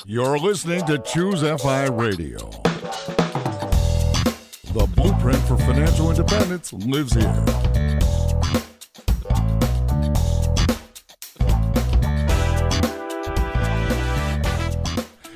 You're listening to Choose FI Radio. The blueprint for financial independence lives here.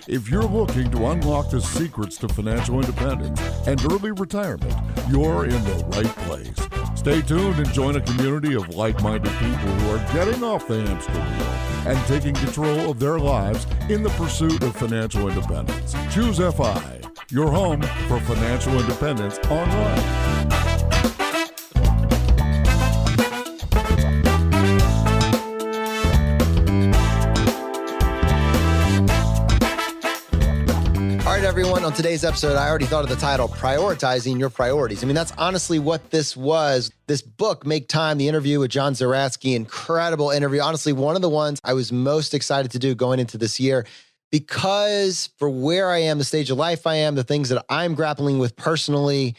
If you're looking to unlock the secrets to financial independence and early retirement, you're in the right place. Stay tuned and join a community of like-minded people who are getting off the hamster wheel and taking control of their lives in the pursuit of financial independence. Choose FI, your home for financial independence online. Everyone, on today's episode, I already thought of the title, Prioritizing Your Priorities. I mean, that's honestly what this was. This book, Make Time, the interview with John Zeratsky, incredible interview. Honestly, one of the ones I was most excited to do going into this year because for where I am, the stage of life I am, the things that I'm grappling with personally,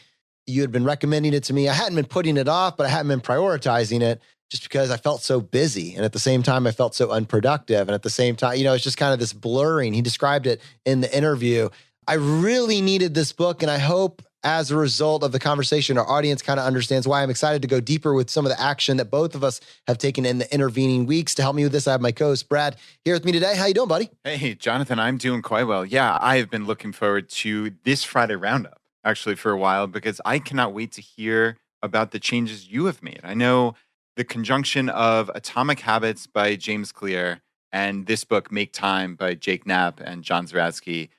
you had been recommending it to me. I hadn't been putting it off, but I hadn't been prioritizing it just because I felt so busy. And at the same time, I felt so unproductive. And at the same time, it's just kind of this blurring. He described it in the interview. I really needed this book, and I hope as a result of the conversation, our audience kind of understands why I'm excited to go deeper with some of the action that both of us have taken in the intervening weeks. To help me with this, I have my co-host, Brad, here with me today. How you doing, buddy? Hey, Jonathan, I'm doing quite well. Yeah, I have been looking forward to this Friday Roundup, actually, for a while, because I cannot wait to hear about the changes you have made. I know the conjunction of Atomic Habits by James Clear and this book, Make Time by Jake Knapp and John Zeratsky.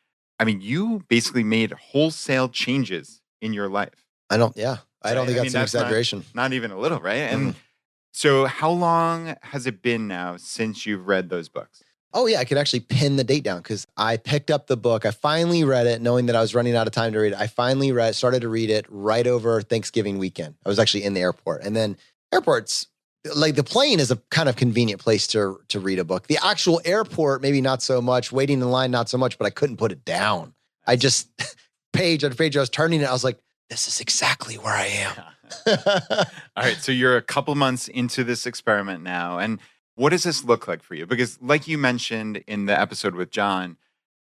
I mean, you basically made wholesale changes in your life. I don't think that's an exaggeration. Not even a little, right? And so how long has it been now since you've read those books? Oh, yeah. I could actually pin the date down because I picked up the book. I finally read it knowing that I was running out of time to read it. I finally started to read it right over Thanksgiving weekend. I was actually in the airport. And then airports, like the plane is a kind of convenient place to read a book. The actual airport, maybe not so much. Waiting in line, not so much, but I couldn't put it down. I just, page after page, I was turning it. I was like, this is exactly where I am. All right. So you're a couple months into this experiment now. And what does this look like for you? Because like you mentioned in the episode with John,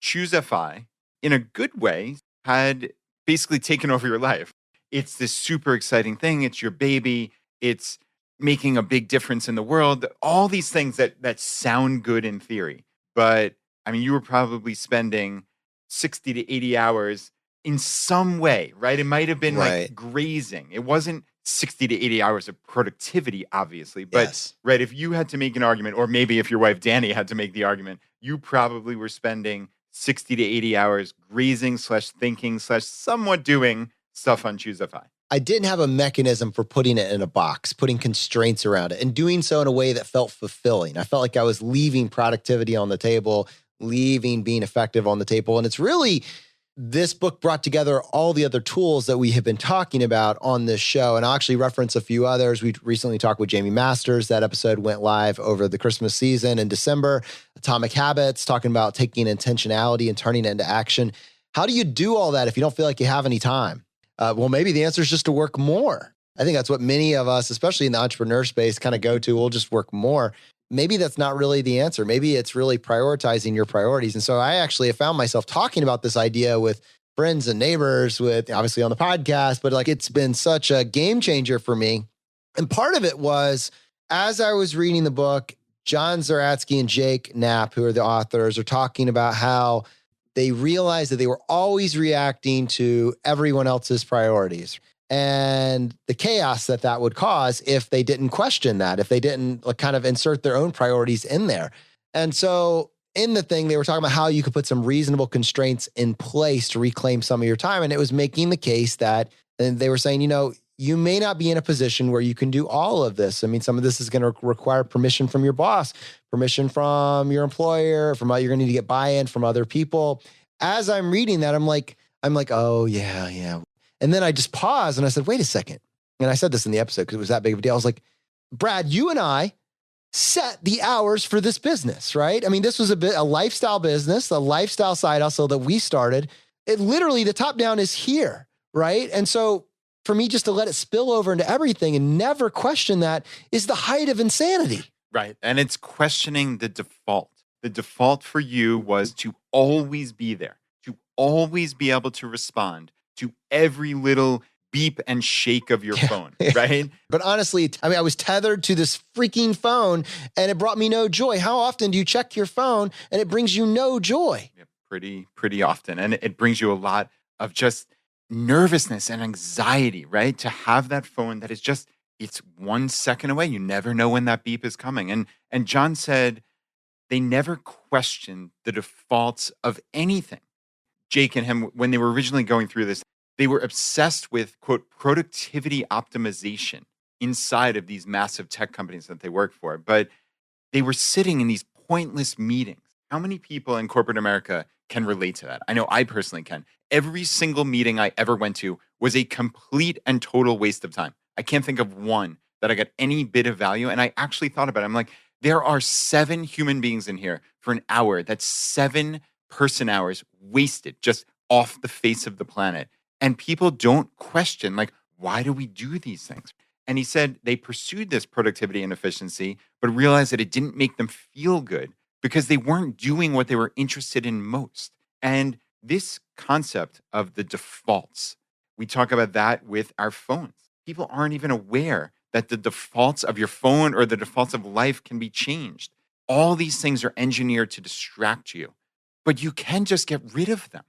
Choose FI, in a good way, had basically taken over your life. It's this super exciting thing. It's your baby. It's making a big difference in the world, all these things that sound good in theory. But I mean, you were probably spending 60 to 80 hours in some way, right? It might have been like grazing. It wasn't 60 to 80 hours of productivity, obviously. But right, if you had to make an argument, or maybe if your wife Danny had to make the argument, you probably were spending 60 to 80 hours grazing / thinking / somewhat doing stuff on Choose FI. I didn't have a mechanism for putting it in a box, putting constraints around it, and doing so in a way that felt fulfilling. I felt like I was leaving productivity on the table, leaving being effective on the table. And it's really, this book brought together all the other tools that we have been talking about on this show. And I'll actually reference a few others. We recently talked with Jamie Masters. That episode went live over the Christmas season in December. Atomic Habits, talking about taking intentionality and turning it into action. How do you do all that if you don't feel like you have any time? Well, maybe the answer is just to work more. I think that's what many of us, especially in the entrepreneur space, kind of go to. We'll just work more. Maybe that's not really the answer. Maybe it's really prioritizing your priorities. And so I actually have found myself talking about this idea with friends and neighbors, with obviously on the podcast, but like it's been such a game changer for me. And part of it was, as I was reading the book, John Zeratsky and Jake Knapp, who are the authors, are talking about how they realized that they were always reacting to everyone else's priorities and the chaos that would cause if they didn't question that, if they didn't kind of insert their own priorities in there. And so in the thing, they were talking about how you could put some reasonable constraints in place to reclaim some of your time. And it was making the case that, and they were saying, you may not be in a position where you can do all of this. I mean, some of this is going to require permission from your boss, permission from your employer, you're going to need to get buy-in from other people. As I'm reading that, I'm like, oh yeah. And then I just paused and I said, wait a second. And I said this in the episode because it was that big of a deal. I was like, Brad, you and I set the hours for this business, right? I mean, this was a lifestyle business, a lifestyle side hustle that we started. It literally, the top down is here, right? And so for me just to let it spill over into everything and never question that is the height of insanity. Right. And it's questioning the default. The default for you was to always be there, to always be able to respond to every little beep and shake of your phone, right? But honestly, I mean, I was tethered to this freaking phone and it brought me no joy. How often do you check your phone and it brings you no joy? Yeah, pretty often. And it brings you a lot of just nervousness and anxiety, right? To have that phone that is just, it's 1 second away. You never know when that beep is coming. And John said they never questioned the defaults of anything. Jake and him, when they were originally going through this, they were obsessed with, quote, productivity optimization inside of these massive tech companies that they work for. But they were sitting in these pointless meetings. How many people in corporate America can relate to that? I know I personally can. Every single meeting I ever went to was a complete and total waste of time. I can't think of one that I got any bit of value. And I actually thought about it. I'm like, there are 7 human beings in here for an hour. That's 7 person hours wasted just off the face of the planet. And people don't question, like, why do we do these things? And he said they pursued this productivity and efficiency, but realized that it didn't make them feel good because they weren't doing what they were interested in most. And this concept of the defaults, we talk about that with our phones. People aren't even aware that the defaults of your phone or the defaults of life can be changed. All these things are engineered to distract you, but you can just get rid of them.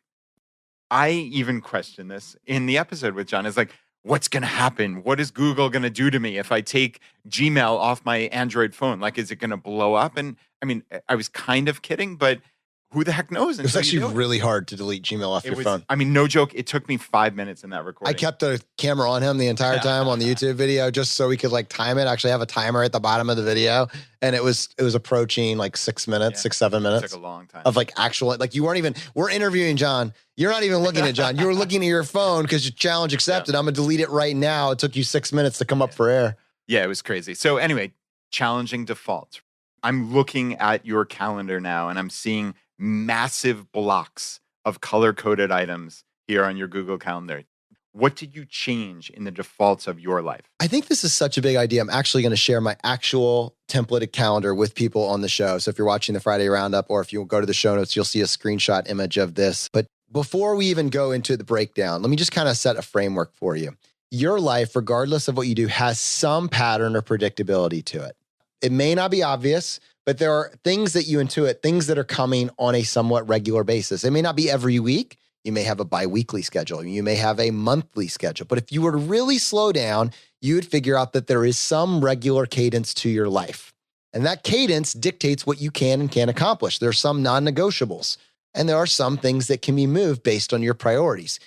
I even question this in the episode with John. It's like, what's going to happen? What is Google going to do to me if I take Gmail off my Android phone? Like, is it going to blow up? And I mean, I was kind of kidding, but who the heck knows? It was actually really hard to delete Gmail off your phone. I mean, no joke. It took me 5 minutes in that recording. I kept a camera on him the entire time on the YouTube video just so we could like time it. Actually have a timer at the bottom of the video. And it was approaching like 6 minutes, 7 minutes. It took a long time. Of like actual, like you weren't even, we're interviewing John. You're not even looking at John. You were looking at your phone because your challenge accepted. I'm going to delete it right now. It took you 6 minutes to come up for air. Yeah, it was crazy. So anyway, challenging defaults. I'm looking at your calendar now and I'm seeing massive blocks of color-coded items here on your Google Calendar. What did you change in the defaults of your life? I think this is such a big idea. I'm actually going to share my actual templated calendar with people on the show. So if you're watching the Friday Roundup or if you go to the show notes, you'll see a screenshot image of this. But before we even go into the breakdown, let me just kind of set a framework for you. Your life, regardless of what you do, has some pattern or predictability to it. It may not be obvious, but there are things that you intuit, things that are coming on a somewhat regular basis. It may not be every week. You may have a bi-weekly schedule. You may have a monthly schedule. But if you were to really slow down, you would figure out that there is some regular cadence to your life. And that cadence dictates what you can and can't accomplish. There are some non-negotiables. And there are some things that can be moved based on your priorities.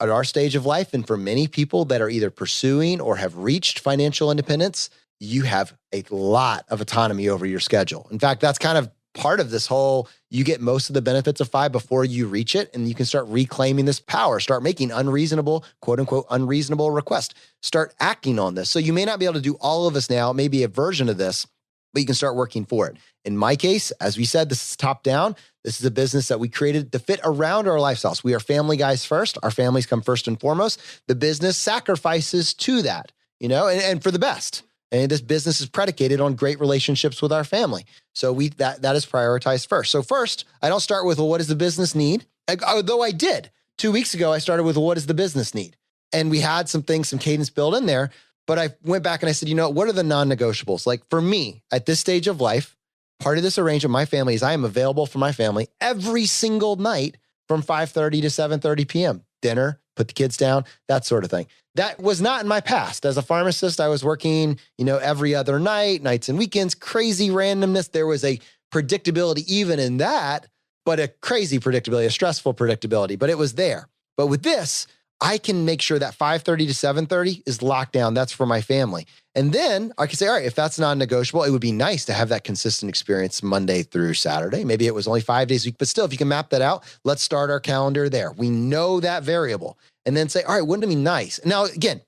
At our stage of life, and for many people that are either pursuing or have reached financial independence, you have a lot of autonomy over your schedule. In fact, that's kind of part of this whole, you get most of the benefits of 5 before you reach it, and you can start reclaiming this power, start making unreasonable, quote unquote, unreasonable requests, start acting on this. So you may not be able to do all of this now, maybe a version of this, but you can start working for it. In my case, as we said, this is top down. This is a business that we created to fit around our lifestyles. We are family guys first. Our families come first and foremost. The business sacrifices to that, and for the best. And this business is predicated on great relationships with our family. So that is prioritized first. So first, I don't start with, well, what does the business need? Although I did. 2 weeks ago, I started with, well, what does the business need? And we had some cadence built in there. But I went back and I said, what are the non-negotiables? Like for me, at this stage of life, part of this arrangement, my family, is I am available for my family every single night from 5:30 to 7:30 p.m. Dinner, put the kids down, that sort of thing. That was not in my past. As a pharmacist, I was working, every other night, nights and weekends, crazy randomness. There was a predictability even in that, but a crazy predictability, a stressful predictability, but it was there. But with this, I can make sure that 5:30 to 7:30 is locked down. That's for my family. And then I can say, all right, if that's non-negotiable, it would be nice to have that consistent experience Monday through Saturday. Maybe it was only 5 days a week, but still, if you can map that out, let's start our calendar there. We know that variable. And then say, all right, wouldn't it be nice? Now, again,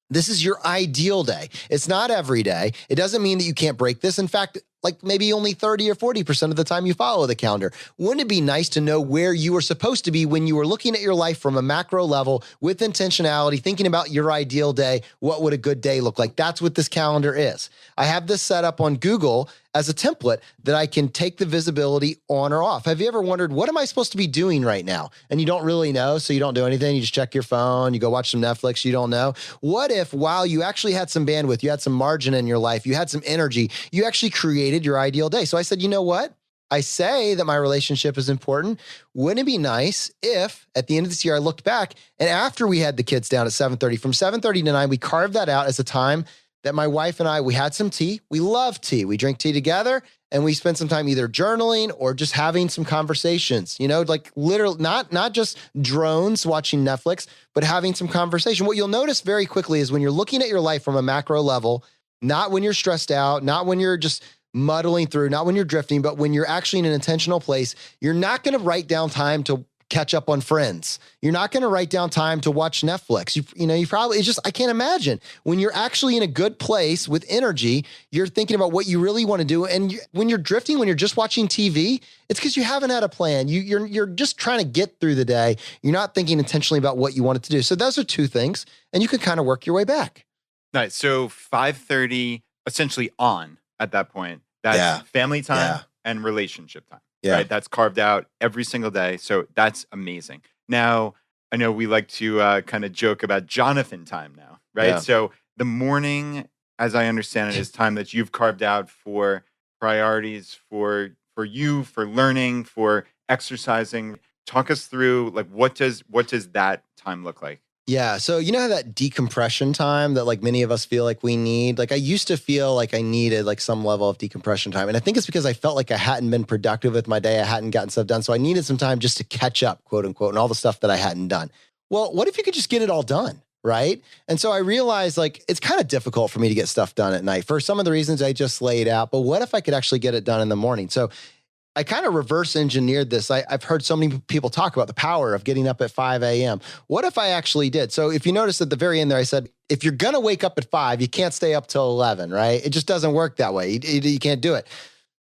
this is your ideal day. It's not every day. It doesn't mean that you can't break this. In fact, like maybe only 30 or 40% of the time you follow the calendar. Wouldn't it be nice to know where you were supposed to be when you were looking at your life from a macro level with intentionality, thinking about your ideal day? What would a good day look like? That's what this calendar is. I have this set up on Google as a template that I can take the visibility on or off. Have you ever wondered, what am I supposed to be doing right now? And you don't really know, so you don't do anything. You just check your phone, you go watch some Netflix, you don't know. What if while you actually had some bandwidth, you had some margin in your life, you had some energy, you actually created your ideal day? So I said, you know what? I say that my relationship is important. Wouldn't it be nice if at the end of this year, I looked back and after we had the kids down at 7:30, from 7:30 to 9, we carved that out as a time that my wife and I, we had some tea. We love tea. We drink tea together and we spend some time either journaling or just having some conversations, like literally not just drones watching Netflix, but having some conversation. What you'll notice very quickly is when you're looking at your life from a macro level, not when you're stressed out, not when you're just muddling through, not when you're drifting, but when you're actually in an intentional place, you're not going to write down time to catch up on Friends. You're not going to write down time to watch Netflix. You probably, it's just, I can't imagine when you're actually in a good place with energy, you're thinking about what you really want to do. And when you're drifting, when you're just watching TV, it's because you haven't had a plan. You're just trying to get through the day. You're not thinking intentionally about what you wanted to do. So those are two things, and you can kind of work your way back. Nice. So 5:30 essentially on at that point. That's family time and relationship time. Yeah. Right. That's carved out every single day. So that's amazing. Now, I know we like to kind of joke about Jonathan time now, right? Yeah. So the morning, as I understand it, is time that you've carved out for priorities for you, for learning, for exercising. Talk us through, like, what does that time look like? Yeah. So you know how that decompression time that like many of us feel like we need? Like I used to feel like I needed like some level of decompression time. And I think it's because I felt like I hadn't been productive with my day. I hadn't gotten stuff done. So I needed some time just to catch up, quote unquote, and all the stuff that I hadn't done. Well, what if you could just get it all done? Right. And so I realized like it's kind of difficult for me to get stuff done at night for some of the reasons I just laid out. But what if I could actually get it done in the morning? So I kind of reverse engineered this. I've heard so many people talk about the power of getting up at 5 a.m. What if I actually did? So if you notice at the very end there, I said, if you're going to wake up at 5, you can't stay up till 11, right? It just doesn't work that way. You can't do it.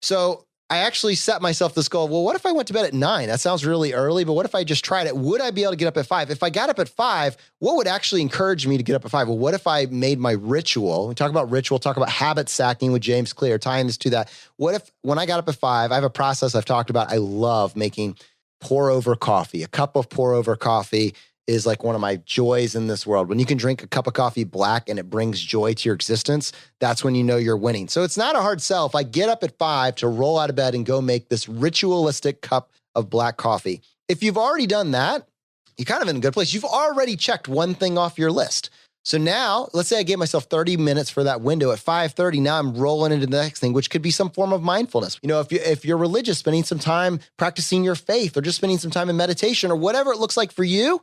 So I actually set myself this goal. Well, what if I went to bed at 9? That sounds really early, but what if I just tried it? Would I be able to get up at 5? If I got up at 5, what would actually encourage me to get up at 5? Well, what if I made my ritual? We talk about ritual, talk about habit stacking with James Clear, tying this to that. What if when I got up at 5, I have a process I've talked about. I love making pour over coffee. A cup of pour over coffee is like one of my joys in this world. When you can drink a cup of coffee black and it brings joy to your existence, that's when you know you're winning. So it's not a hard sell. If I get up at 5 to roll out of bed and go make this ritualistic cup of black coffee, if you've already done that, you're kind of in a good place. You've already checked one thing off your list. So now, let's say I gave myself 30 minutes for that window at 5:30. Now I'm rolling into the next thing, which could be some form of mindfulness. If you're religious, spending some time practicing your faith or just spending some time in meditation or whatever it looks like for you,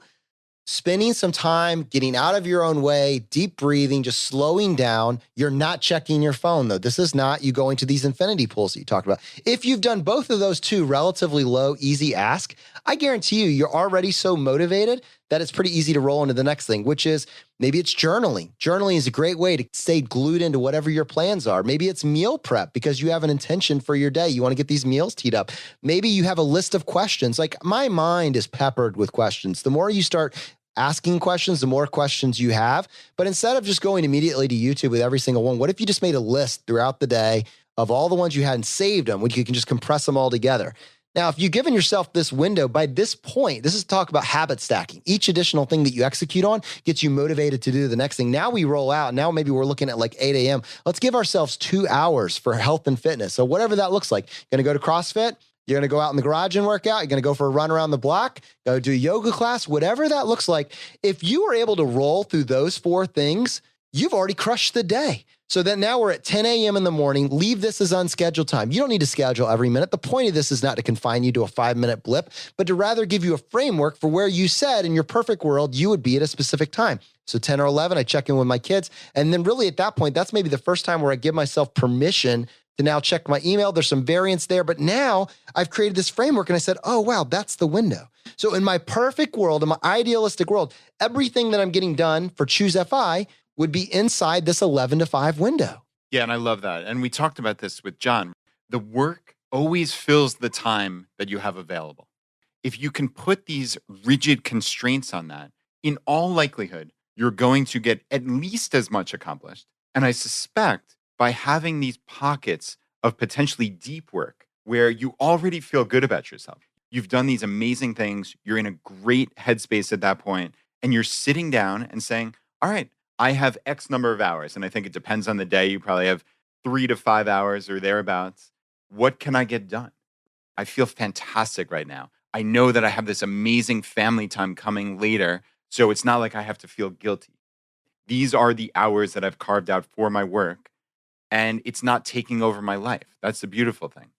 spending some time getting out of your own way, deep breathing, just slowing down. You're not checking your phone, though. This is not you going to these infinity pools that you talked about. If you've done both of those two relatively low, easy ask, I guarantee you're already so motivated that it's pretty easy to roll into the next thing, which is maybe it's journaling. Journaling is a great way to stay glued into whatever your plans are. Maybe it's meal prep because you have an intention for your day. You want to get these meals teed up. Maybe you have a list of questions. Like my mind is peppered with questions. The more you start asking questions, the more questions you have. But instead of just going immediately to YouTube with every single one, what if you just made a list throughout the day of all the ones you had and saved them, which you can just compress them all together? Now, if you've given yourself this window, by this point, this is talk about habit stacking. Each additional thing that you execute on gets you motivated to do the next thing. Now we roll out. Now maybe we're looking at like 8 a.m. Let's give ourselves 2 hours for health and fitness. So whatever that looks like. Going to go to CrossFit? You're going to go out in the garage and work out. You're going to go for a run around the block, go do a yoga class, whatever that looks like. If you were able to roll through those 4 things, you've already crushed the day. So then now we're at 10 a.m. in the morning. Leave this as unscheduled time. You don't need to schedule every minute. The point of this is not to confine you to a 5-minute blip, but to rather give you a framework for where you said in your perfect world you would be at a specific time. So 10 or 11, I check in with my kids. And then really at that point, that's maybe the first time where I give myself permission to now check my email. There's some variance there, but now I've created this framework and I said, oh, wow, that's the window. So in my perfect world, in my idealistic world, everything that I'm getting done for Choose FI would be inside this 11 to 5 window. Yeah, and I love that. And we talked about this with John. The work always fills the time that you have available. If you can put these rigid constraints on that, in all likelihood, you're going to get at least as much accomplished. And I suspect by having these pockets of potentially deep work where you already feel good about yourself, you've done these amazing things, you're in a great headspace at that point, and you're sitting down and saying, all right, I have X number of hours. And I think it depends on the day. You probably have 3 to 5 hours or thereabouts. What can I get done? I feel fantastic right now. I know that I have this amazing family time coming later, so it's not like I have to feel guilty. These are the hours that I've carved out for my work, and it's not taking over my life. That's the beautiful thing.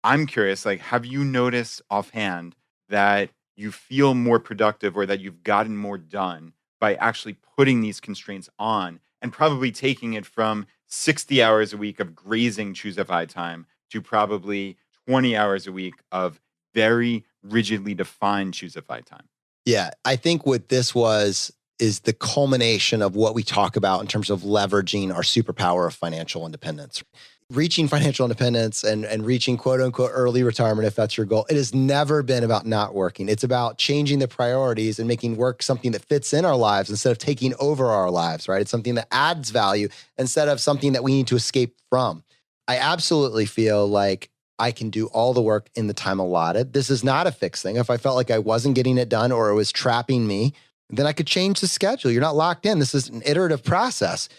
I'm curious, like, have you noticed offhand that you feel more productive or that you've gotten more done by actually putting these constraints on and probably taking it from 60 hours a week of grazing Choosify time to probably 20 hours a week of very rigidly defined Choosify time? Yeah, I think what this is the culmination of what we talk about in terms of leveraging our superpower of financial independence. Reaching financial independence and reaching quote unquote early retirement, if that's your goal, it has never been about not working. It's about changing the priorities and making work something that fits in our lives instead of taking over our lives, right? It's something that adds value instead of something that we need to escape from. I absolutely feel like I can do all the work in the time allotted. This is not a fixed thing. If I felt like I wasn't getting it done or it was trapping me, then I could change the schedule. You're not locked in. This is an iterative process.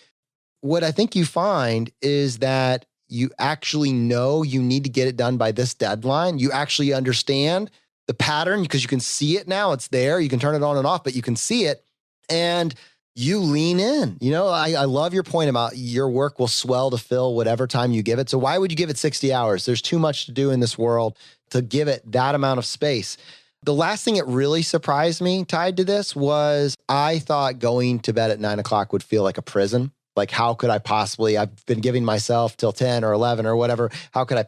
What I think you find is that you actually know you need to get it done by this deadline. You actually understand the pattern because you can see it now. It's there. You can turn it on and off, but you can see it and you lean in. You know, I love your point about your work will swell to fill whatever time you give it. So why would you give it 60 hours? There's too much to do in this world to give it that amount of space. The last thing that really surprised me tied to this was I thought going to bed at 9 o'clock would feel like a prison. Like, how could I possibly, I've been giving myself till 10 or 11 or whatever. How could I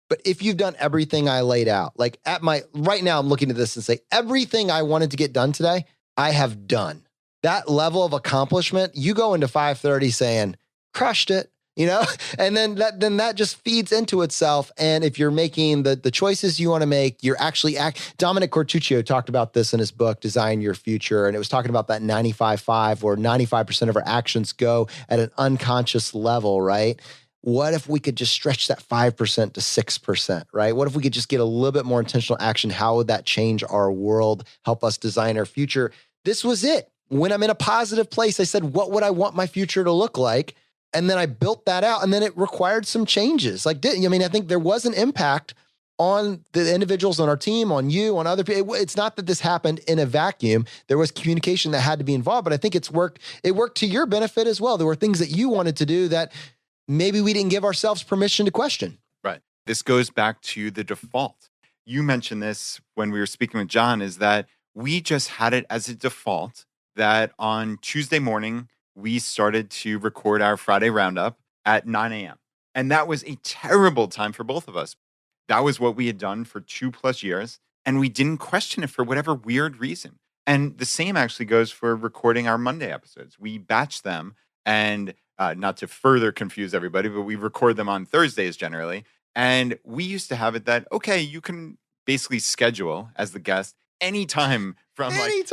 But if you've done everything I laid out, like right now I'm looking at this and say, everything I wanted to get done today, I have done. That level of accomplishment, you go into 5:30 saying, crushed it, you know, and then that just feeds into itself. And if you're making the choices you want to make, you're actually Dominic Cortuccio talked about this in his book, Design Your Future. And it was talking about that 95-5 where 95% of our actions go at an unconscious level, right? What if we could just stretch that 5% to 6%, right? What if we could just get a little bit more intentional action? How would that change our world, help us design our future? This was it. When I'm in a positive place, I said, what would I want my future to look like? And then I built that out, and then it required some changes. I think there was an impact on the individuals on our team, on you, on other people. It's not that this happened in a vacuum. There was communication that had to be involved, but I think it worked to your benefit as well. There were things that you wanted to do that maybe we didn't give ourselves permission to question. Right. This goes back to the default. You mentioned this when we were speaking with John, is that we just had it as a default that on Tuesday morning, we started to record our Friday roundup at 9 a.m. And that was a terrible time for both of us. That was what we had done for 2+ years. And we didn't question it for whatever weird reason. And the same actually goes for recording our Monday episodes. We batch them, and not to further confuse everybody, but we record them on Thursdays generally. And we used to have it that, okay, you can basically schedule as the guest anytime from like 8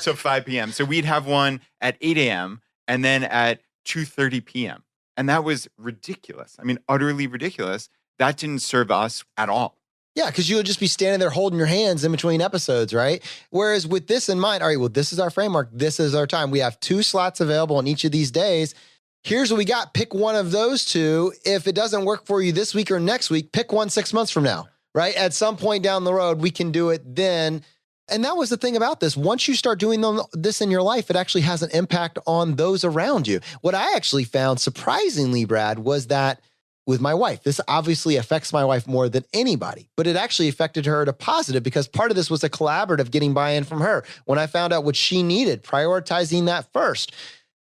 to 5 p.m. So we'd have one at 8 a.m. and then at 2:30 p.m. And that was ridiculous. I mean, utterly ridiculous. That didn't serve us at all. Yeah, because you would just be standing there holding your hands in between episodes, right? Whereas with this in mind, all right, well, this is our framework. This is our time. We have 2 slots available on each of these days. Here's what we got. Pick one of those 2. If it doesn't work for you this week or next week, pick one 6 months from now, right? At some point down the road, we can do it then. And that was the thing about this. Once you start doing this in your life, it actually has an impact on those around you. What I actually found surprisingly, Brad, was that with my wife, this obviously affects my wife more than anybody, but it actually affected her to positive because part of this was a collaborative getting buy-in from her. When I found out what she needed, prioritizing that first,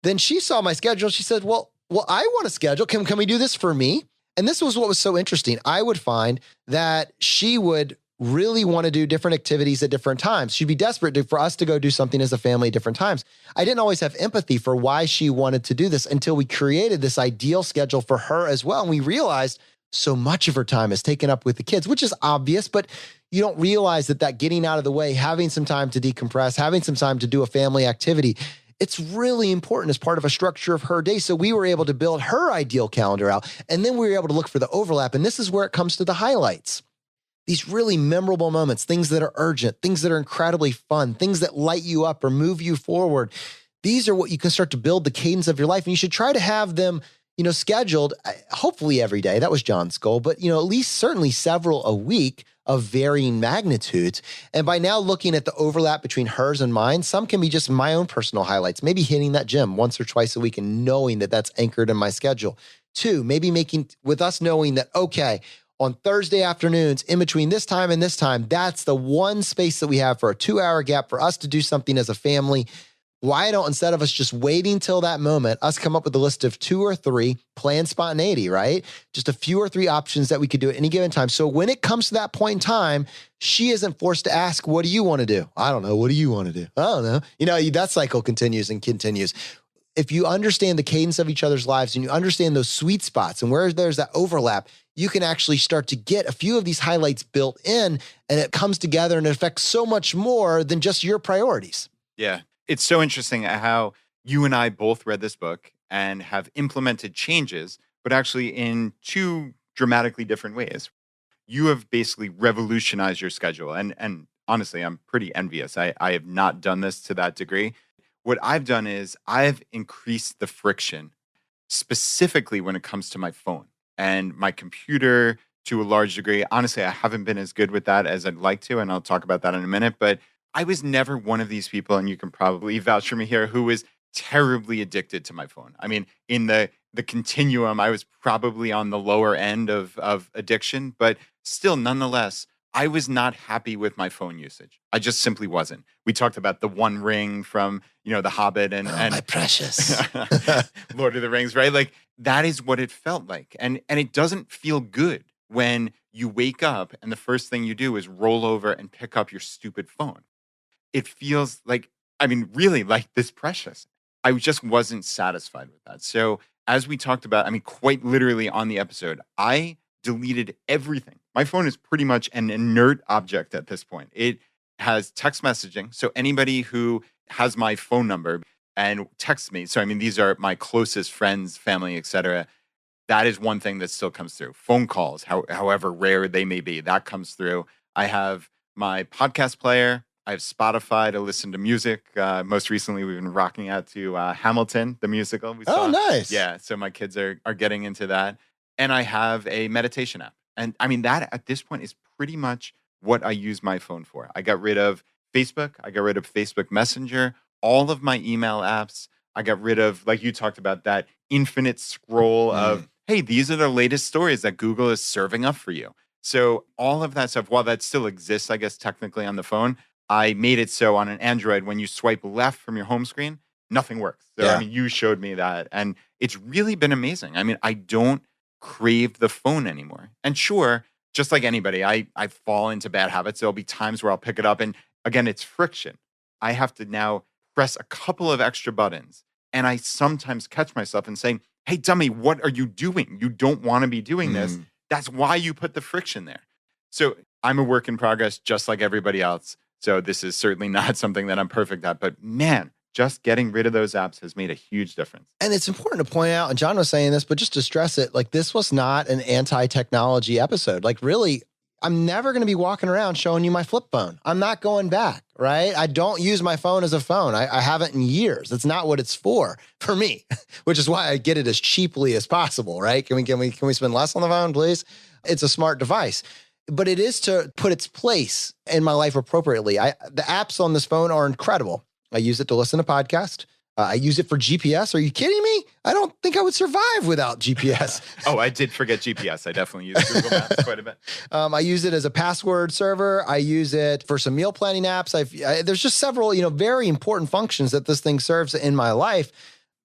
then she saw my schedule. She said, well, I want a schedule. Can we do this for me? And this was what was so interesting. I would find that she would really want to do different activities at different times. She'd be desperate for us to go do something as a family at different times. I didn't always have empathy for why she wanted to do this until we created this ideal schedule for her as well. And we realized so much of her time is taken up with the kids, which is obvious, but you don't realize that getting out of the way, having some time to decompress, having some time to do a family activity, it's really important as part of a structure of her day. So we were able to build her ideal calendar out. And then we were able to look for the overlap. And this is where it comes to the highlights. These really memorable moments, things that are urgent, things that are incredibly fun, things that light you up or move you forward. These are what you can start to build the cadence of your life. And you should try to have them, scheduled, hopefully every day. That was John's goal, but, at least certainly several a week of varying magnitudes. And by now looking at the overlap between hers and mine, some can be just my own personal highlights, maybe hitting that gym once or twice a week and knowing that that's anchored in my schedule. 2, maybe making with us knowing that, okay, on Thursday afternoons, in between this time and this time, that's the one space that we have for a 2-hour gap for us to do something as a family. Why don't, instead of us just waiting till that moment, us come up with a list of 2 or 3, plan spontaneity, right? Just a few or 3 options that we could do at any given time. So when it comes to that point in time, she isn't forced to ask, what do you want to do? I don't know. What do you want to do? I don't know. That cycle continues and continues. If you understand the cadence of each other's lives and you understand those sweet spots and where there's that overlap, you can actually start to get a few of these highlights built in, and it comes together and it affects so much more than just your priorities. Yeah. It's so interesting how you and I both read this book and have implemented changes, but actually in 2 dramatically different ways. You have basically revolutionized your schedule. And honestly, I'm pretty envious. I have not done this to that degree. What I've done is I've increased the friction, specifically when it comes to my phone and my computer to a large degree. Honestly, I haven't been as good with that as I'd like to, and I'll talk about that in a minute. But I was never one of these people, and you can probably vouch for me here, who was terribly addicted to my phone. I mean, in the continuum, I was probably on the lower end of addiction, but still, nonetheless, I was not happy with my phone usage. I just simply wasn't. We talked about the One Ring from, The Hobbit and my precious Lord of the Rings, right? Like that is what it felt like. And it doesn't feel good when you wake up and the first thing you do is roll over and pick up your stupid phone. It feels like, really like this precious. I just wasn't satisfied with that. So as we talked about, quite literally on the episode, I deleted everything. My phone is pretty much an inert object at this point. It has text messaging. So anybody who has my phone number and texts me, so these are my closest friends, family, etc. That is one thing that still comes through. Phone calls, however rare they may be, that comes through. I have my podcast player. I have Spotify to listen to music. Most recently, we've been rocking out to Hamilton, the musical. We saw. Oh, nice. Yeah, so my kids are getting into that. And I have a meditation app. And that at this point is pretty much what I use my phone for. I got rid of Facebook. I got rid of Facebook Messenger, all of my email apps. I got rid of, like you talked about, that infinite scroll of, hey, these are the latest stories that Google is serving up for you. So all of that stuff, while that still exists, I guess, technically on the phone, I made it so on an Android, when you swipe left from your home screen, nothing works. So, you showed me that. And it's really been amazing. I don't crave the phone anymore. And sure, just like anybody, I fall into bad habits. There'll be times where I'll pick it up. And again, it's friction. I have to now press a couple of extra buttons. And I sometimes catch myself and saying, hey, dummy, what are you doing? You don't want to be doing this. That's why you put the friction there. So I'm a work in progress, just like everybody else. So this is certainly not something that I'm perfect at, but man, just getting rid of those apps has made a huge difference. And it's important to point out, and John was saying this, but just to stress it, like this was not an anti-technology episode. Like really, I'm never going to be walking around showing you my flip phone. I'm not going back, right? I don't use my phone as a phone. I haven't in years. That's not what it's for me, which is why I get it as cheaply as possible, right? Can we spend less on the phone, please? It's a smart device. But it is to put its place in my life appropriately. The apps on this phone are incredible. I use it to listen to podcasts. I use it for GPS. Are you kidding me? I don't think I would survive without GPS. Oh, I did forget GPS. I definitely use Google Maps quite a bit. I use it as a password server. I use it for some meal planning apps. There's just several, very important functions that this thing serves in my life.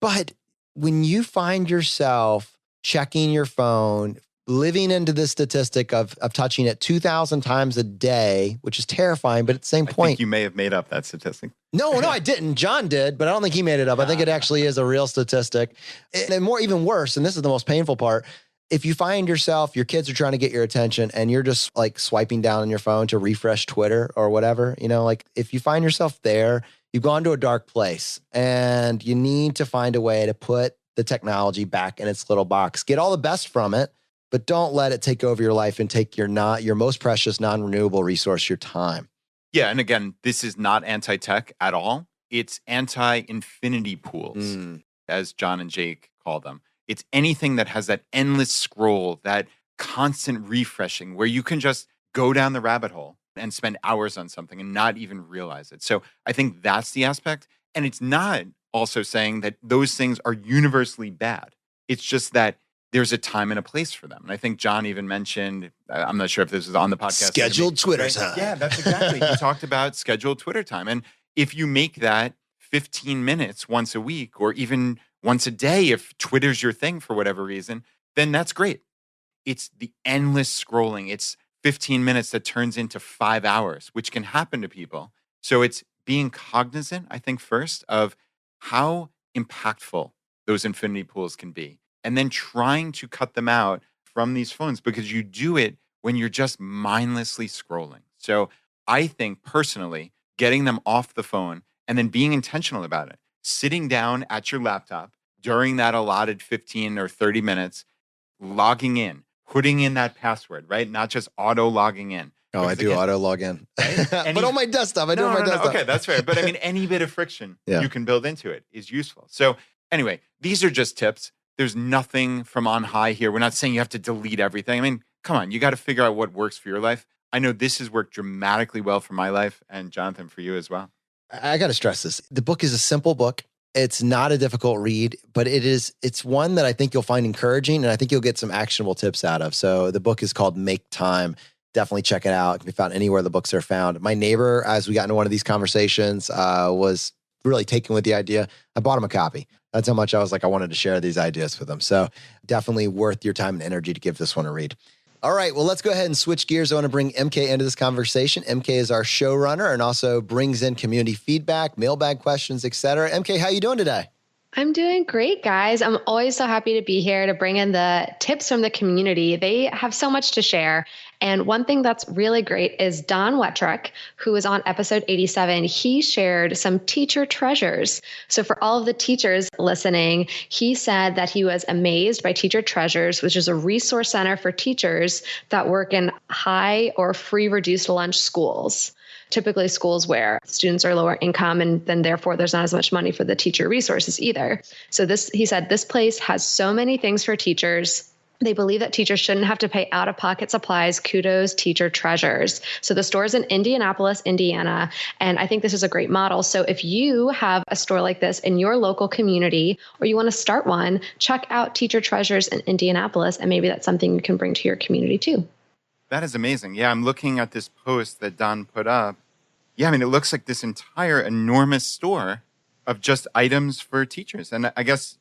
But when you find yourself checking your phone, living into this statistic of touching it 2,000 times a day, which is terrifying, but at the same point. I think you may have made up that statistic. No, I didn't. John did, but I don't think he made it up. I think it actually is a real statistic. And even worse, and this is the most painful part, if you find yourself, your kids are trying to get your attention and you're just like swiping down on your phone to refresh Twitter or whatever, like if you find yourself there, you've gone to a dark place and you need to find a way to put the technology back in its little box. Get all the best from it, but don't let it take over your life and take your most precious non-renewable resource, your time. Yeah. And again, this is not anti-tech at all. It's anti-infinity pools, as John and Jake call them. It's anything that has that endless scroll, that constant refreshing where you can just go down the rabbit hole and spend hours on something and not even realize it. So I think that's the aspect. And it's not also saying that those things are universally bad. It's just that there's a time and a place for them. And I think John even mentioned, I'm not sure if this is on the podcast. Scheduled Twitter time. Yeah, that's exactly. He talked about scheduled Twitter time. And if you make that 15 minutes once a week or even once a day, if Twitter's your thing for whatever reason, then that's great. It's the endless scrolling. It's 15 minutes that turns into 5 hours, which can happen to people. So it's being cognizant, I think, first of how impactful those infinity pools can be, and then trying to cut them out from these phones because you do it when you're just mindlessly scrolling. So I think personally, getting them off the phone and then being intentional about it, sitting down at your laptop during that allotted 15 or 30 minutes, logging in, putting in that password, right? Not just auto logging in. Oh, I do auto log in. Right? But on my desktop, I do it on my desktop. Okay, that's fair. But I mean, any bit of friction you can build into it is useful. So anyway, these are just tips. There's nothing from on high here. We're not saying you have to delete everything. I mean, come on, you got to figure out what works for your life. I know this has worked dramatically well for my life, and Jonathan, for you as well. I got to stress this. The book is a simple book. It's not a difficult read, but it's one that I think you'll find encouraging and I think you'll get some actionable tips out of. So the book is called Make Time. Definitely check it out. It can be found anywhere the books are found. My neighbor, as we got into one of these conversations, was really taken with the idea. I bought him a copy. That's how much I was like, I wanted to share these ideas with him. So definitely worth your time and energy to give this one a read. All right, well, let's go ahead and switch gears. I want to bring MK into this conversation. MK is our showrunner and also brings in community feedback, mailbag questions, etc. MK, how you doing today? I'm doing great, guys. I'm always so happy to be here to bring in the tips from the community. They have so much to share. And one thing that's really great is Don Wettrick, who was on episode 87. He shared some teacher treasures. So for all of the teachers listening, he said that he was amazed by Teacher Treasures, which is a resource center for teachers that work in high or free reduced lunch schools. Typically schools where students are lower income and then therefore there's not as much money for the teacher resources either. So he said, this place has so many things for teachers. They believe that teachers shouldn't have to pay out-of-pocket supplies. Kudos, Teacher Treasures. So the store is in Indianapolis, Indiana, and I think this is a great model. So if you have a store like this in your local community or you want to start one, check out Teacher Treasures in Indianapolis, and maybe that's something you can bring to your community too. That is amazing. Yeah, I'm looking at this post that Don put up. Yeah, I mean, it looks like this entire enormous store of just items for teachers. And I guess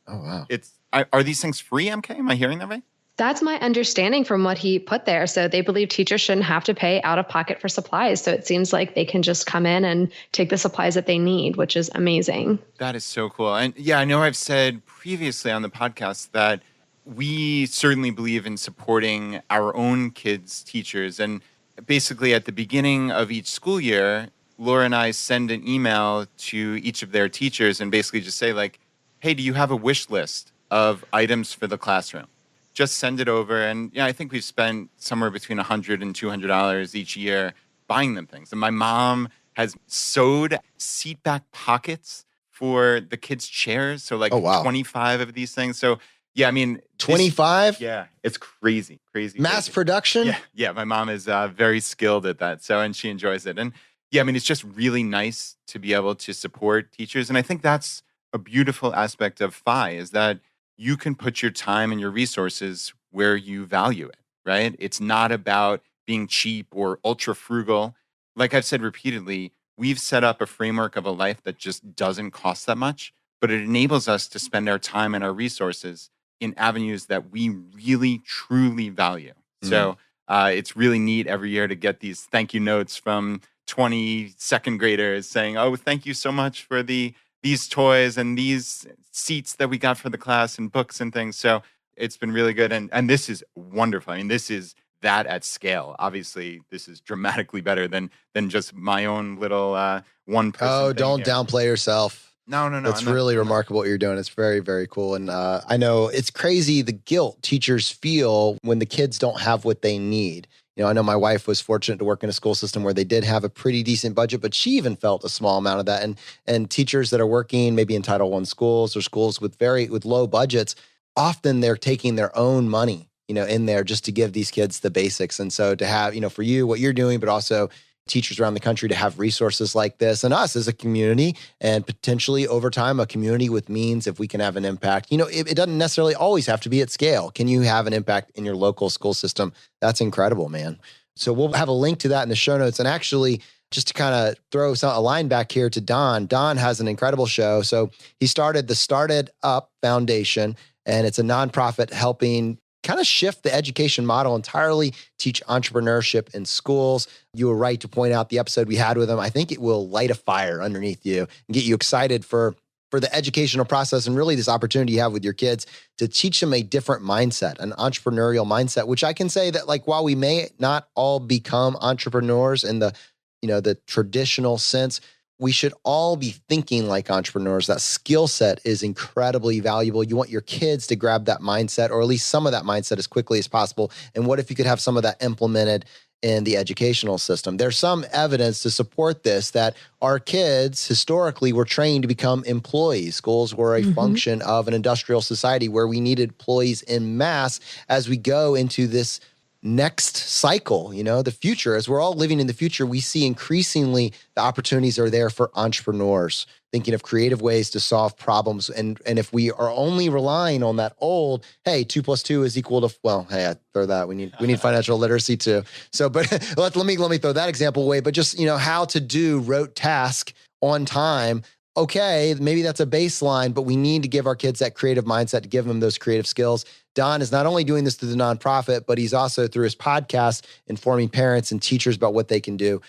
are these things free, MK? Am I hearing that right? That's my understanding from what he put there. So they believe teachers shouldn't have to pay out of pocket for supplies. So it seems like they can just come in and take the supplies that they need, which is amazing. That is so cool. And yeah, I know I've said previously on the podcast that we certainly believe in supporting our own kids' teachers. And basically at the beginning of each school year, Laura and I send an email to each of their teachers and basically just say like, hey, do you have a wish list of items for the classroom? Just send it over. And yeah, I think we've spent somewhere between $100 and $200 each year buying them things. And my mom has sewed seat back pockets for the kids' chairs. So like 25 of these things. So yeah, I mean, 25? Yeah, it's crazy. Mass production? Yeah, my mom is very skilled at that. So, and she enjoys it. And yeah, I mean, it's just really nice to be able to support teachers. And I think that's a beautiful aspect of FI is that you can put your time and your resources where you value it, right? It's not about being cheap or ultra frugal. Like I've said repeatedly, we've set up a framework of a life that just doesn't cost that much, but it enables us to spend our time and our resources in avenues that we really, truly value. So it's really neat every year to get these thank you notes from 20 second graders saying, oh, thank you so much for these toys and these seats that we got for the class and books and things. So It's been really good. And this is wonderful. I mean, this is that at scale. Obviously, this is dramatically better than just my own little one person. Oh, don't downplay yourself. No. That's really remarkable what you're doing. It's very, very cool. And I know it's crazy the guilt teachers feel when the kids don't have what they need. I know my wife was fortunate to work in a school system where they did have a pretty decent budget, but she even felt a small amount of that. And teachers that are working maybe in Title I schools or schools with low budgets, often they're taking their own money, in there just to give these kids the basics. And so to have, for you, what you're doing, but also teachers around the country to have resources like this, and us as a community, and potentially over time, a community with means, if we can have an impact. It doesn't necessarily always have to be at scale. Can you have an impact in your local school system? That's incredible, man. So we'll have a link to that in the show notes. And actually, just to kind of throw a line back here to Don has an incredible show. So he started the Started Up Foundation, and it's a nonprofit helping kind of shift the education model entirely, teach entrepreneurship in schools. You were right to point out the episode we had with him. I think it will light a fire underneath you and get you excited for the educational process and really this opportunity you have with your kids to teach them a different mindset, an entrepreneurial mindset, which I can say that while we may not all become entrepreneurs in the traditional sense, we should all be thinking like entrepreneurs. That skill set is incredibly valuable. You want your kids to grab that mindset, or at least some of that mindset as quickly as possible. And what if you could have some of that implemented in the educational system? There's some evidence to support this, that our kids historically were trained to become employees. Schools were a function of an industrial society where we needed employees in mass as we go into this next cycle, the future. As we're all living in the future, we see increasingly the opportunities are there for entrepreneurs, thinking of creative ways to solve problems. And if we are only relying on that old, hey, 2 + 2 is equal to, well, hey, I throw that. We need financial literacy too. So, but let me throw that example away. But just, how to do rote task on time. Okay, maybe that's a baseline, but we need to give our kids that creative mindset, to give them those creative skills. Don is not only doing this through the nonprofit, but he's also through his podcast informing parents and teachers about what they can do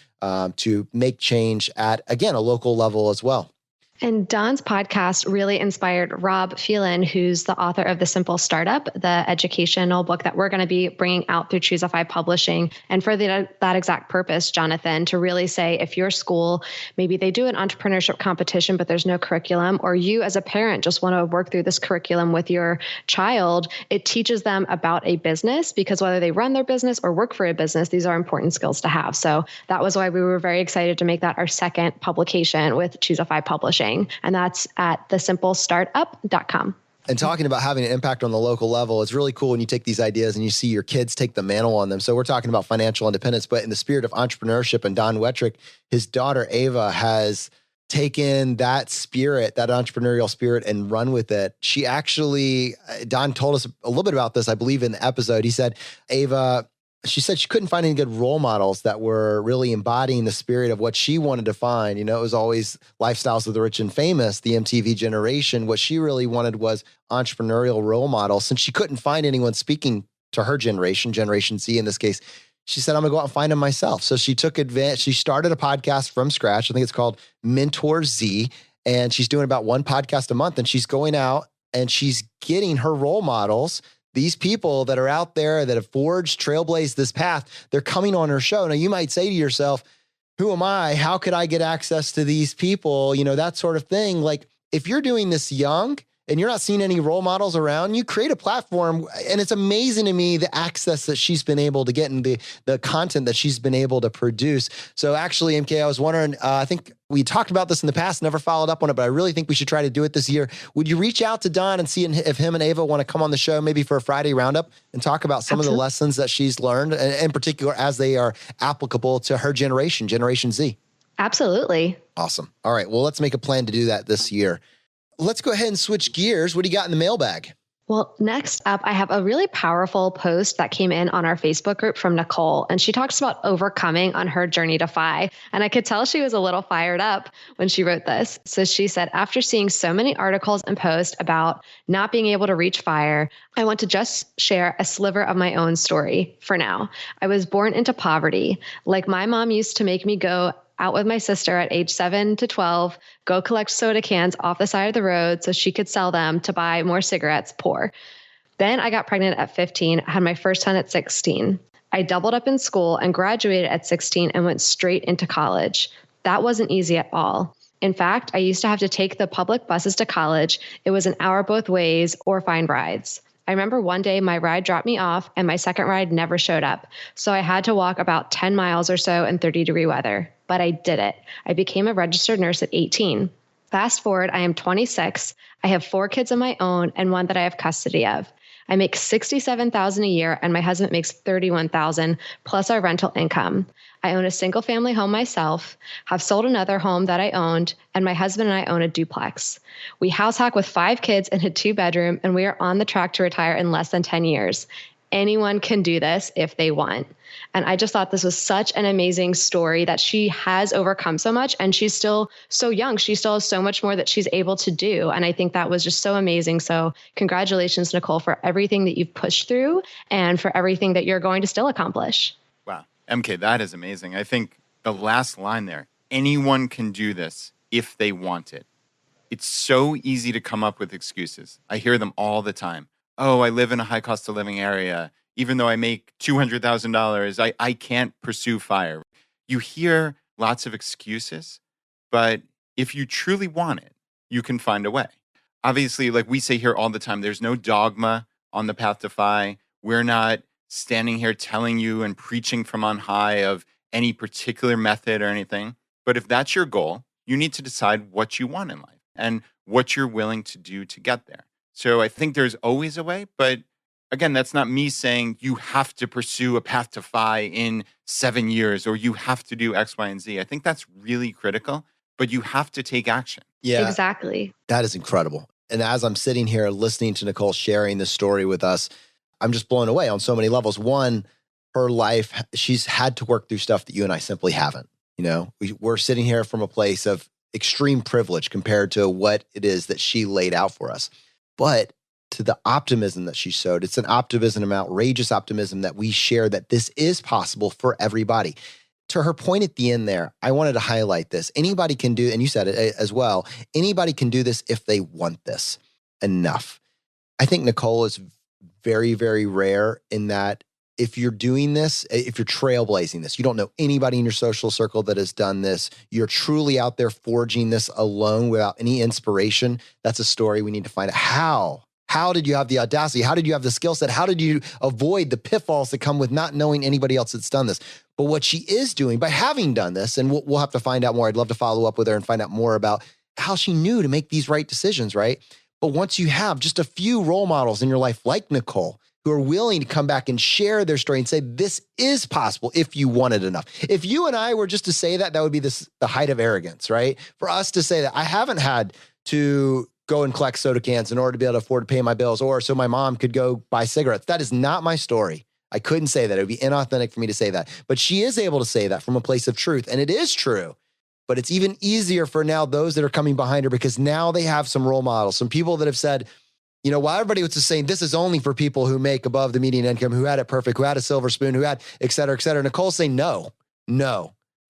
to make change at, again, a local level as well. And Don's podcast really inspired Rob Phelan, who's the author of The Simple Startup, the educational book that we're going to be bringing out through Choosify Publishing. And for that exact purpose, Jonathan, to really say, if your school, maybe they do an entrepreneurship competition, but there's no curriculum, or you as a parent just want to work through this curriculum with your child, it teaches them about a business, because whether they run their business or work for a business, these are important skills to have. So that was why we were very excited to make that our second publication with Choosify Publishing. And that's at thesimplestartup.com. And talking about having an impact on the local level, it's really cool when you take these ideas and you see your kids take the mantle on them. So we're talking about financial independence, but in the spirit of entrepreneurship, and Don Wettrick, his daughter Ava, has taken that spirit, that entrepreneurial spirit, and run with it. She actually, Don told us a little bit about this, I believe, in the episode. He said, she said she couldn't find any good role models that were really embodying the spirit of what she wanted to find. It was always lifestyles of the rich and famous, the MTV generation. What she really wanted was entrepreneurial role models. Since she couldn't find anyone speaking to her generation, Generation Z in this case, she said, I'm going to go out and find them myself. So she took advantage. She started a podcast from scratch. I think it's called Mentor Z. And she's doing about one podcast a month. And she's going out and she's getting her role models, these people that are out there that have forged, trailblazed this path. They're coming on her show. Now, you might say to yourself, who am I? How could I get access to these people? That sort of thing. Like, if you're doing this young and you're not seeing any role models around, you create a platform. And it's amazing to me the access that she's been able to get and the content that she's been able to produce. So actually, MK, I was wondering, I think we talked about this in the past, never followed up on it, but I really think we should try to do it this year. Would you reach out to Don and see if him and Ava want to come on the show, maybe for a Friday roundup, and talk about some of the lessons that she's learned, and in particular, as they are applicable to her generation, Generation Z? Absolutely. Awesome. All right. Well, let's make a plan to do that this year. Let's go ahead and switch gears. What do you got in the mailbag? Well, next up, I have a really powerful post that came in on our Facebook group from Nicole, and she talks about overcoming on her journey to FI. And I could tell she was a little fired up when she wrote this. So she said, after seeing so many articles and posts about not being able to reach FIRE, I want to just share a sliver of my own story for now. I was born into poverty. Like my mom used to make me go out with my sister at age 7 to 12, go collect soda cans off the side of the road so she could sell them to buy more cigarettes, poor. Then I got pregnant at 15, had my first son at 16. I doubled up in school and graduated at 16 and went straight into college. That wasn't easy at all. In fact, I used to have to take the public buses to college. It was an hour both ways or find rides. I remember one day my ride dropped me off and my second ride never showed up. So I had to walk about 10 miles or so in 30-degree weather. But I did it. I became a registered nurse at 18. Fast forward, I am 26. I have 4 kids of my own and one that I have custody of. I make $67,000 a year and my husband makes $31,000 plus our rental income. I own a single family home myself, have sold another home that I owned, and my husband and I own a duplex. We house hack with 5 kids in a 2-bedroom, and we are on the track to retire in less than 10 years. Anyone can do this if they want. And I just thought this was such an amazing story that she has overcome so much, and she's still so young. She still has so much more that she's able to do. And I think that was just so amazing. So congratulations, Nicole, for everything that you've pushed through and for everything that you're going to still accomplish. Wow. MK, that is amazing. I think the last line there, anyone can do this if they want it. It's so easy to come up with excuses. I hear them all the time. Oh, I live in a high cost of living area. Even though I make $200,000, I can't pursue fire. You hear lots of excuses, but if you truly want it, you can find a way. Obviously, like we say here all the time, there's no dogma on the path to FI. We're not standing here telling you and preaching from on high of any particular method or anything. But if that's your goal, you need to decide what you want in life and what you're willing to do to get there. So I think there's always a way, but again, that's not me saying you have to pursue a path to FI in 7 years or you have to do X, Y, and Z. I think that's really critical, but you have to take action. Yeah, exactly. That is incredible. And as I'm sitting here listening to Nicole sharing this story with us, I'm just blown away on so many levels. One, her life, she's had to work through stuff that you and I simply haven't. You know, we're sitting here from a place of extreme privilege compared to what it is that she laid out for us. But to the optimism that she showed, it's an optimism, an outrageous optimism that we share that this is possible for everybody. To her point at the end there, I wanted to highlight this. Anybody can do, and you said it as well, anybody can do this if they want this enough. I think Nicole is very, very rare in that if you're doing this, if you're trailblazing this, you don't know anybody in your social circle that has done this, you're truly out there forging this alone without any inspiration, that's a story we need to find out. How did you have the audacity? How did you have the skill set? How did you avoid the pitfalls that come with not knowing anybody else that's done this? But what she is doing by having done this, and we'll have to find out more. I'd love to follow up with her and find out more about how she knew to make these right decisions, right? But once you have just a few role models in your life like Nicole, who are willing to come back and share their story and say, this is possible if you want it enough. If you and I were just to say that, that would be the height of arrogance, right? For us to say that I haven't had to go and collect soda cans in order to be able to afford to pay my bills or so my mom could go buy cigarettes. That is not my story. I couldn't say that. It would be inauthentic for me to say that. But she is able to say that from a place of truth. And it is true. But it's even easier for now those that are coming behind her because now they have some role models, some people that have said, you know, while everybody was just saying this is only for people who make above the median income, who had it perfect, who had a silver spoon, who had et cetera, et cetera. Nicole's saying, no.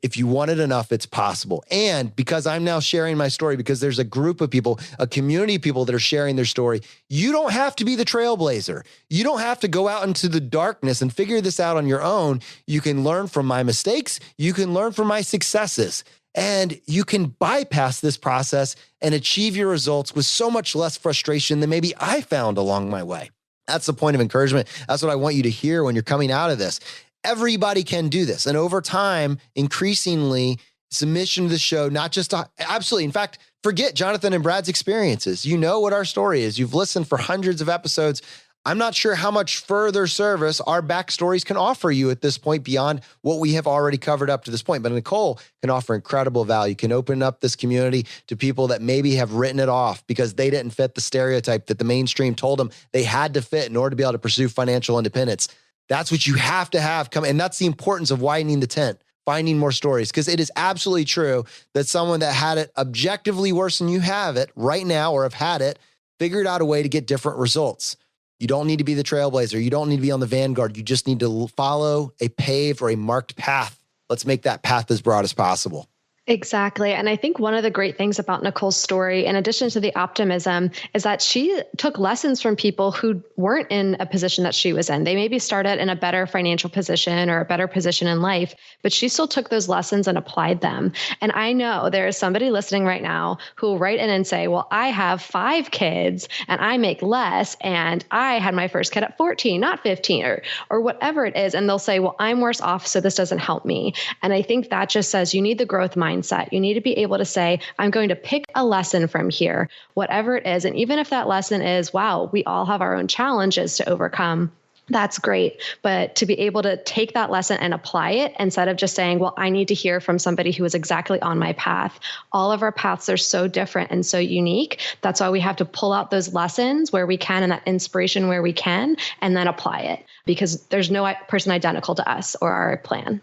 If you want it enough, it's possible. And because I'm now sharing my story, because there's a group of people, a community of people that are sharing their story, you don't have to be the trailblazer. You don't have to go out into the darkness and figure this out on your own. You can learn from my mistakes. You can learn from my successes. And you can bypass this process and achieve your results with so much less frustration than maybe I found along my way. That's the point of encouragement. That's what I want you to hear when you're coming out of this. Everybody can do this. And over time, increasingly, submission to the show, not just absolutely. In fact, forget Jonathan and Brad's experiences. You know what our story is. You've listened for hundreds of episodes. I'm not sure how much further service our backstories can offer you at this point beyond what we have already covered up to this point. But Nicole can offer incredible value, can open up this community to people that maybe have written it off because they didn't fit the stereotype that the mainstream told them they had to fit in order to be able to pursue financial independence. That's what you have to have come. And that's the importance of widening the tent, finding more stories, because it is absolutely true that someone that had it objectively worse than you have it right now or have had it figured out a way to get different results. You don't need to be the trailblazer. You don't need to be on the vanguard. You just need to follow a paved or a marked path. Let's make that path as broad as possible. Exactly. And I think one of the great things about Nicole's story, in addition to the optimism, is that she took lessons from people who weren't in a position that she was in. They maybe started in a better financial position or a better position in life, but she still took those lessons and applied them. And I know there is somebody listening right now who will write in and say, well, I have 5 kids and I make less, and I had my first kid at 14, not 15, or whatever it is. And they'll say, well, I'm worse off, so this doesn't help me. And I think that just says you need the growth mindset. You need to be able to say, I'm going to pick a lesson from here, whatever it is. And even if that lesson is, wow, we all have our own challenges to overcome, that's great. But to be able to take that lesson and apply it instead of just saying, well, I need to hear from somebody who is exactly on my path. All of our paths are so different and so unique. That's why we have to pull out those lessons where we can and that inspiration where we can, and then apply it, because there's no person identical to us or our plan.